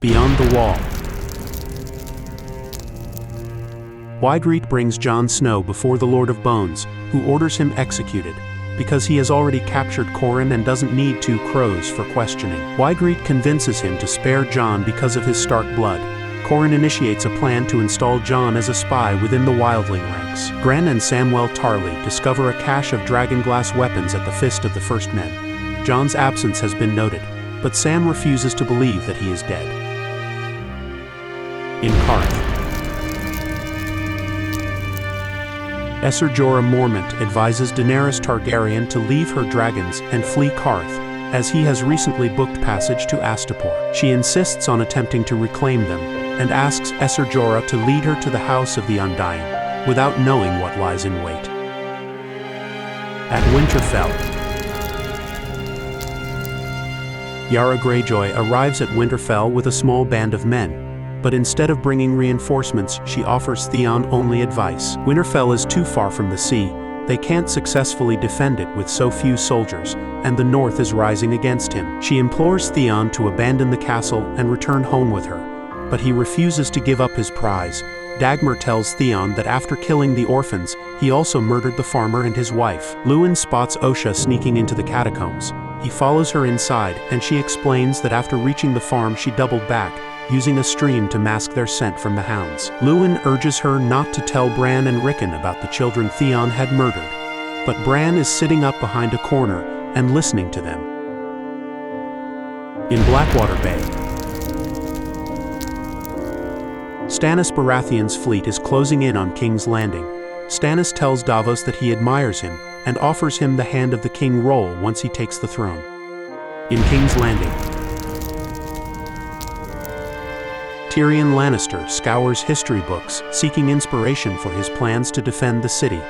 Beyond the Wall. Wygreet brings Jon Snow before the Lord of Bones, who orders him executed, because he has already captured Qhorin and doesn't need 2 crows for questioning. Wygreet convinces him to spare Jon because of his Stark blood. Qhorin initiates a plan to install Jon as a spy within the wildling ranks. Grenn and Samwell Tarly discover a cache of dragonglass weapons at the Fist of the First Men. Jon's absence has been noted, but Sam refuses to believe that he is dead. In Qarth. Ser Jorah Mormont advises Daenerys Targaryen to leave her dragons and flee Qarth, as he has recently booked passage to Astapor. She insists on attempting to reclaim them, and asks Ser Jorah to lead her to the House of the Undying, without knowing what lies in wait. At Winterfell. Yara Greyjoy arrives at Winterfell with a small band of men, but instead of bringing reinforcements, she offers Theon only advice. Winterfell is too far from the sea, they can't successfully defend it with so few soldiers, and the North is rising against him. She implores Theon to abandon the castle and return home with her, but he refuses to give up his prize. Dagmar tells Theon that after killing the orphans, he also murdered the farmer and his wife. Luwin spots Osha sneaking into the catacombs. He follows her inside, and she explains that after reaching the farm she doubled back, using a stream to mask their scent from the hounds. Luwin urges her not to tell Bran and Rickon about the children Theon had murdered, but Bran is sitting up behind a corner and listening to them. In Blackwater Bay. Stannis Baratheon's fleet is closing in on King's Landing. Stannis tells Davos that he admires him and offers him the hand of the king role once he takes the throne. In King's Landing. Tyrion Lannister scours history books, seeking inspiration for his plans to defend the city.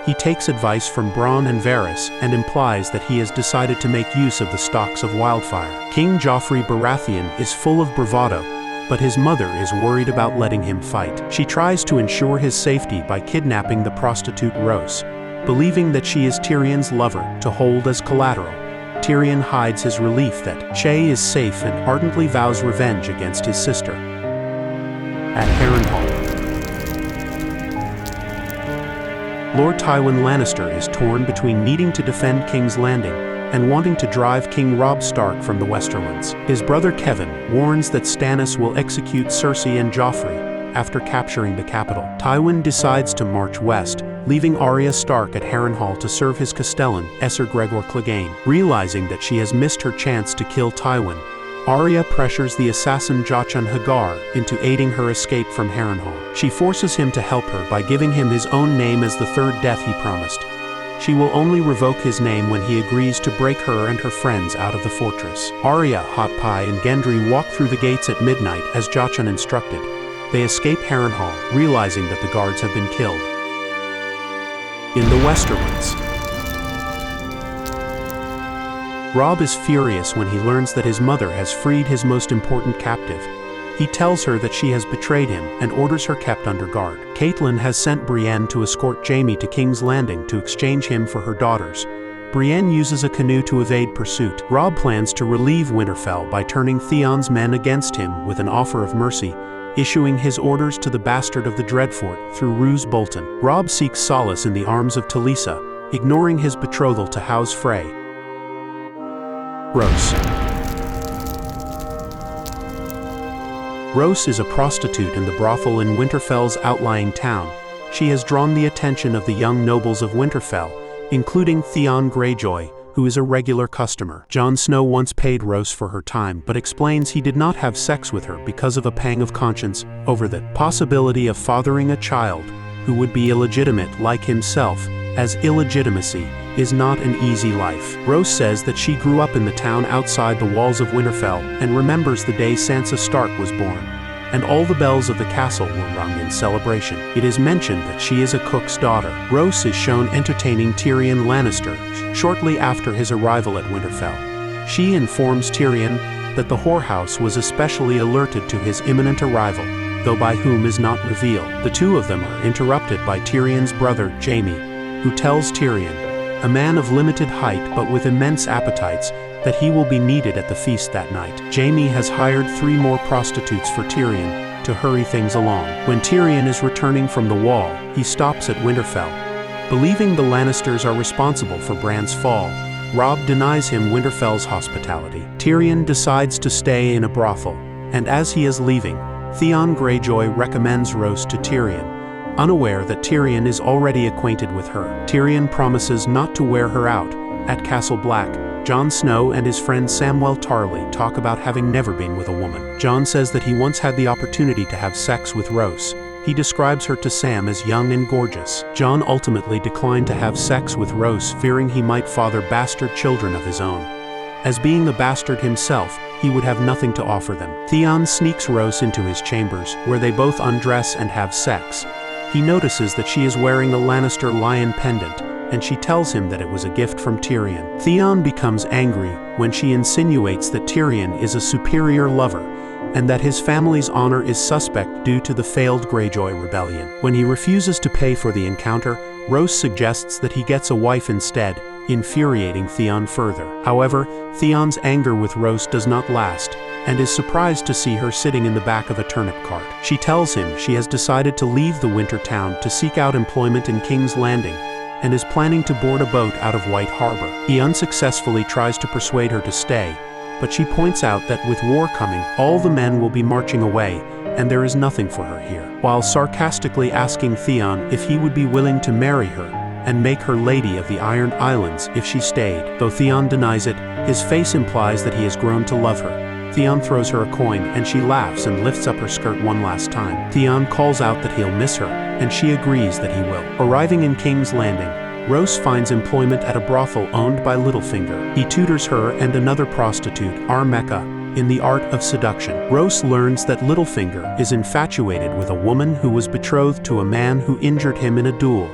He takes advice from Bronn and Varys and implies that he has decided to make use of the stalks of wildfire. King Joffrey Baratheon is full of bravado, but his mother is worried about letting him fight. She tries to ensure his safety by kidnapping the Prostitute Ros, believing that she is Tyrion's lover to hold as collateral. Tyrion hides his relief that Shae is safe and ardently vows revenge against his sister. At Harrenhal. Lord Tywin Lannister is torn between needing to defend King's Landing and wanting to drive King Robb Stark from the Westerlands. His brother Kevan warns that Stannis will execute Cersei and Joffrey after capturing the capital. Tywin decides to march west, leaving Arya Stark at Harrenhal to serve his Castellan, Ser Gregor Clegane. Realizing that she has missed her chance to kill Tywin, Arya pressures the assassin Jaqen H'ghar into aiding her escape from Harrenhal. She forces him to help her by giving him his own name as the third death he promised. She will only revoke his name when he agrees to break her and her friends out of the fortress. Arya, Hot Pie, and Gendry walk through the gates at midnight as Jaqen instructed. They escape Harrenhal, realizing that the guards have been killed. In the Westerlands. Robb is furious when he learns that his mother has freed his most important captive. He tells her that she has betrayed him and orders her kept under guard. Catelyn has sent Brienne to escort Jaime to King's Landing to exchange him for her daughters. Brienne uses a canoe to evade pursuit. Robb plans to relieve Winterfell by turning Theon's men against him with an offer of mercy, issuing his orders to the bastard of the Dreadfort through Roose Bolton. Robb seeks solace in the arms of Talisa, ignoring his betrothal to House Frey. Ros. Ros is a prostitute in the brothel in Winterfell's outlying town. She has drawn the attention of the young nobles of Winterfell, including Theon Greyjoy, who is a regular customer. Jon Snow once paid Ros for her time, but explains he did not have sex with her because of a pang of conscience over the possibility of fathering a child who would be illegitimate like himself, as illegitimacy is not an easy life. Ros says that she grew up in the town outside the walls of Winterfell and remembers the day Sansa Stark was born, and all the bells of the castle were rung in celebration. It is mentioned that she is a cook's daughter. Ros is shown entertaining Tyrion Lannister shortly after his arrival at Winterfell. She informs Tyrion that the whorehouse was especially alerted to his imminent arrival, though by whom is not revealed. The two of them are interrupted by Tyrion's brother, Jaime, who tells Tyrion, a man of limited height but with immense appetites, that he will be needed at the feast that night. Jaime has hired 3 more prostitutes for Tyrion to hurry things along. When Tyrion is returning from the Wall, he stops at Winterfell. Believing the Lannisters are responsible for Bran's fall, Robb denies him Winterfell's hospitality. Tyrion decides to stay in a brothel, and as he is leaving, Theon Greyjoy recommends Ros to Tyrion, unaware that Tyrion is already acquainted with her. Tyrion promises not to wear her out. At Castle Black, Jon Snow and his friend Samwell Tarly talk about having never been with a woman. Jon says that he once had the opportunity to have sex with Ros. He describes her to Sam as young and gorgeous. Jon ultimately declined to have sex with Ros, fearing he might father bastard children of his own. As being the bastard himself, he would have nothing to offer them. Theon sneaks Ros into his chambers, where they both undress and have sex. He notices that she is wearing a Lannister lion pendant, and she tells him that it was a gift from Tyrion. Theon becomes angry when she insinuates that Tyrion is a superior lover, and that his family's honor is suspect due to the failed Greyjoy rebellion. When he refuses to pay for the encounter, Ros suggests that he gets a wife instead, infuriating Theon further. However, Theon's anger with Ros does not last, and is surprised to see her sitting in the back of a turnip cart. She tells him she has decided to leave the winter town to seek out employment in King's Landing, and is planning to board a boat out of White Harbor. He unsuccessfully tries to persuade her to stay, but she points out that with war coming, all the men will be marching away, and there is nothing for her here. While sarcastically asking Theon if he would be willing to marry her and make her Lady of the Iron Islands if she stayed. Though Theon denies it, his face implies that he has grown to love her. Theon throws her a coin, and she laughs and lifts up her skirt one last time. Theon calls out that he'll miss her, and she agrees that he will. Arriving in King's Landing, Ros finds employment at a brothel owned by Littlefinger. He tutors her and another prostitute, Armeka, in the art of seduction. Ros learns that Littlefinger is infatuated with a woman who was betrothed to a man who injured him in a duel,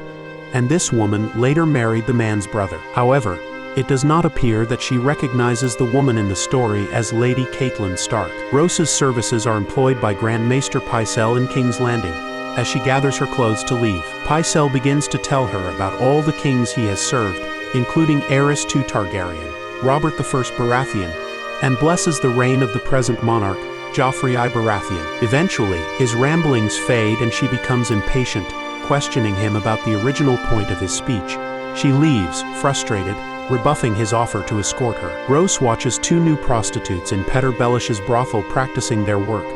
and this woman later married the man's brother. However, it does not appear that she recognizes the woman in the story as Lady Catelyn Stark. Ros's services are employed by Grand Maester Pycelle in King's Landing. As she gathers her clothes to leave, Pycelle begins to tell her about all the kings he has served, including Aerys II Targaryen, Robert I Baratheon, and blesses the reign of the present monarch, Joffrey Baratheon. Eventually, his ramblings fade and she becomes impatient, questioning him about the original point of his speech. She leaves, frustrated, rebuffing his offer to escort her. Ros watches 2 new prostitutes in Petyr Belish's brothel practicing their work.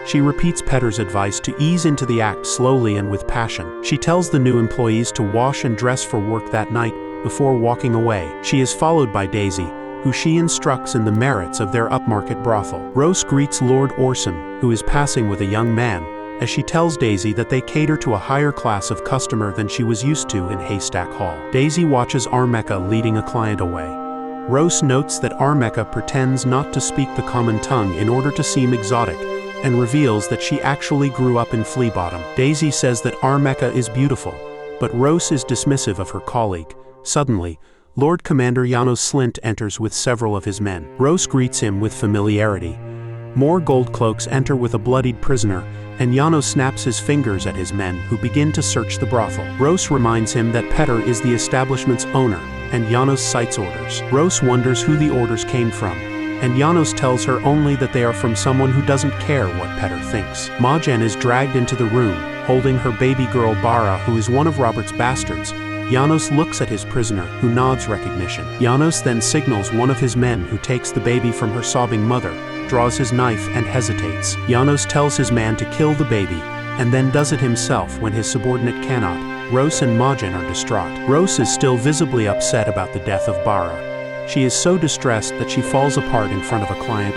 She repeats Petyr's advice to ease into the act slowly and with passion. She tells the new employees to wash and dress for work that night before walking away. She is followed by Daisy, who she instructs in the merits of their upmarket brothel. Ros greets Lord Orson, who is passing with a young man, as she tells Daisy that they cater to a higher class of customer than she was used to in Haystack Hall. Daisy watches Armeka leading a client away. Ros notes that Armeka pretends not to speak the common tongue in order to seem exotic, and reveals that she actually grew up in Flea Bottom. Daisy says that Armeka is beautiful, but Ros is dismissive of her colleague. Suddenly, Lord Commander Janos Slynt enters with several of his men. Ros greets him with familiarity. More gold cloaks enter with a bloodied prisoner, and Janos snaps his fingers at his men, who begin to search the brothel. Ros reminds him that Petyr is the establishment's owner, and Janos cites orders. Ros wonders who the orders came from, and Janos tells her only that they are from someone who doesn't care what Petyr thinks. Majen is dragged into the room, holding her baby girl Bara, who is one of Robert's bastards. Janos looks at his prisoner, who nods recognition. Janos then signals one of his men, who takes the baby from her sobbing mother, draws his knife and hesitates. Janos tells his man to kill the baby, and then does it himself when his subordinate cannot. Ros and Majen are distraught. Ros is still visibly upset about the death of Bara. She is so distressed that she falls apart in front of a client.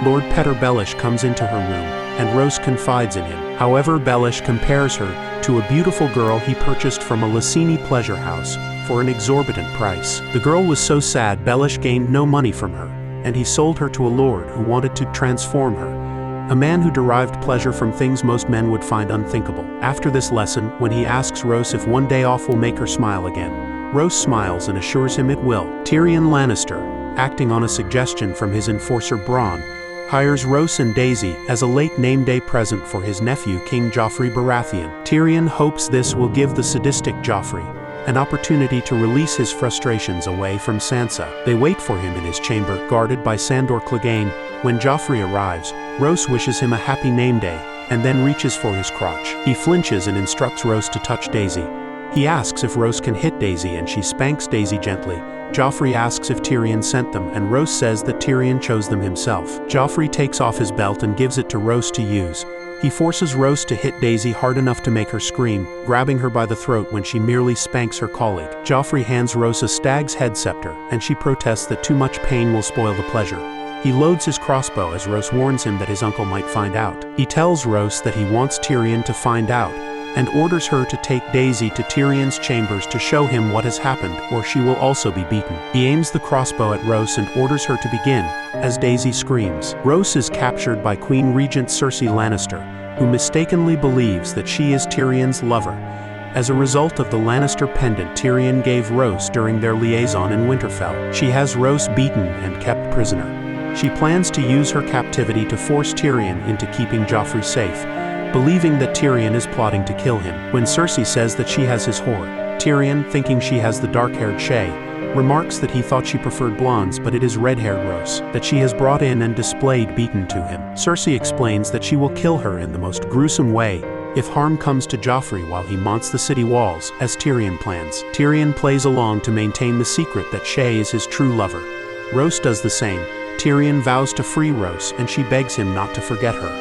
Lord Petyr Baelish comes into her room, and Ros confides in him. However, Baelish compares her to a beautiful girl he purchased from a Lysini pleasure house for an exorbitant price. The girl was so sad Baelish gained no money from her, and he sold her to a lord who wanted to transform her, a man who derived pleasure from things most men would find unthinkable. After this lesson, when he asks Ros if one day off will make her smile again, Ros smiles and assures him it will. Tyrion Lannister, acting on a suggestion from his enforcer Bronn, hires Ros and Daisy as a late name day present for his nephew King Joffrey Baratheon. Tyrion hopes this will give the sadistic Joffrey an opportunity to release his frustrations away from Sansa. They wait for him in his chamber, guarded by Sandor Clegane. When Joffrey arrives, Ros wishes him a happy name day, and then reaches for his crotch. He flinches and instructs Ros to touch Daisy. He asks if Ros can hit Daisy, and she spanks Daisy gently. Joffrey asks if Tyrion sent them, and Ros says that Tyrion chose them himself. Joffrey takes off his belt and gives it to Ros to use. He forces Ros to hit Daisy hard enough to make her scream, grabbing her by the throat when she merely spanks her colleague. Joffrey hands Ros a stag's head scepter, and she protests that too much pain will spoil the pleasure. He loads his crossbow as Ros warns him that his uncle might find out. He tells Ros that he wants Tyrion to find out, and orders her to take Daisy to Tyrion's chambers to show him what has happened, or she will also be beaten. He aims the crossbow at Ros and orders her to begin, as Daisy screams. Ros is captured by Queen Regent Cersei Lannister, who mistakenly believes that she is Tyrion's lover, as a result of the Lannister pendant Tyrion gave Ros during their liaison in Winterfell. She has Ros beaten and kept prisoner. She plans to use her captivity to force Tyrion into keeping Joffrey safe, believing that Tyrion is plotting to kill him. When Cersei says that she has his whore, Tyrion, thinking she has the dark-haired Shae, remarks that he thought she preferred blondes, but it is red-haired Ros that she has brought in and displayed beaten to him. Cersei explains that she will kill her in the most gruesome way if harm comes to Joffrey while he mounts the city walls, as Tyrion plans. Tyrion plays along to maintain the secret that Shae is his true lover. Ros does the same. Tyrion vows to free Ros, and she begs him not to forget her.